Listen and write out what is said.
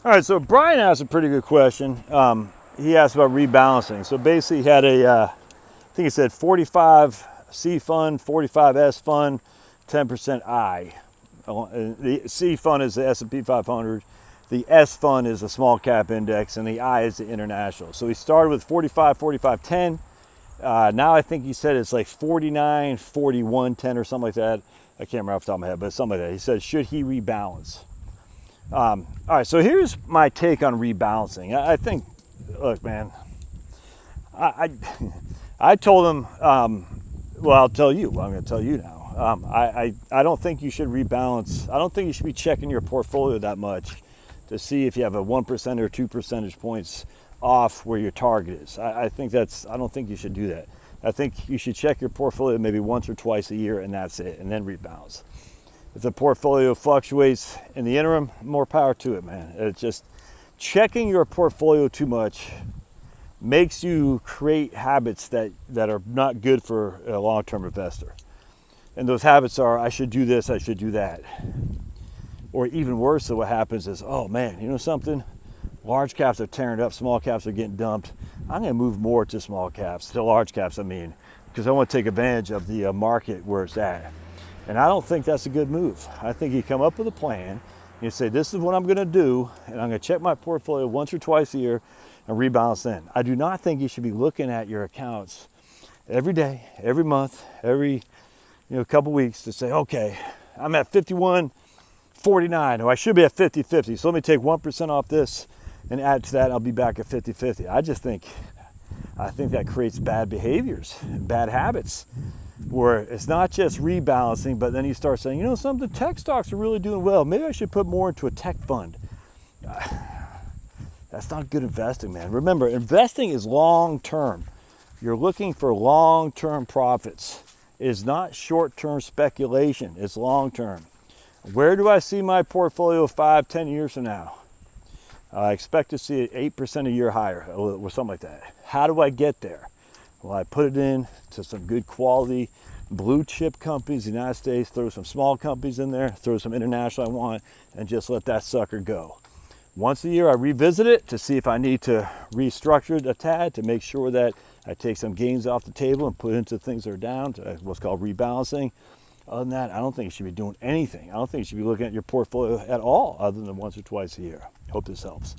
All right, so Brian asked a pretty good question. He asked about rebalancing. So basically, he had I think he said 45 C fund, 45 S fund, 10% I. The C fund is the S&P 500. The S fund is the small cap index, and the I is the international. So he started with 45, 45, 10. Now I think he said it's like 49, 41, 10 or something like that. I can't remember off the top of my head, but something like that. He said, should he rebalance? All right, so here's my take on rebalancing. I think, look, man, I told him, well, I'll tell you. Well, I'm going to tell you now. I don't think you should rebalance. I don't think you should be checking your portfolio that much to see if you have a 1% or 2 percentage points off where your target is. I don't think you should do that. I think you should check your portfolio maybe once or twice a year, and that's it, and then rebalance. If the portfolio fluctuates in the interim, more power to it, man. It's just checking your portfolio too much makes you create habits that are not good for a long-term investor. And those habits are, I should do this, I should do that. Or even worse, so what happens is, oh man, you know something? Large caps are tearing up, small caps are getting dumped. I'm gonna move more to small caps, to large caps, because I want to take advantage of the market where it's at. And I don't think that's a good move. I think you come up with a plan, you say, this is what I'm gonna do, and I'm gonna check my portfolio once or twice a year and rebalance then. I do not think you should be looking at your accounts every day, every month, every couple weeks to say, okay, I'm at 51.49, or I should be at 50.50. So let me take 1% off this and add to that, and I'll be back at 50.50. I think that creates bad behaviors, bad habits, where it's not just rebalancing, but then you start saying, something, tech stocks are really doing well. Maybe I should put more into a tech fund. That's not good investing, man. Remember, investing is long-term. You're looking for long-term profits. It is not short-term speculation. It's long-term. Where do I see my portfolio 5-10 years from now? I expect to see it 8% a year higher, or something like that. How do I get there? Well, I put it in to some good quality blue chip companies in the United States, throw some small companies in there, throw some international I want, and just let that sucker go. Once a year, I revisit it to see if I need to restructure it a tad to make sure that I take some gains off the table and put into things that are down, to what's called rebalancing. Other than that, I don't think you should be doing anything. I don't think you should be looking at your portfolio at all other than once or twice a year. Hope this helps.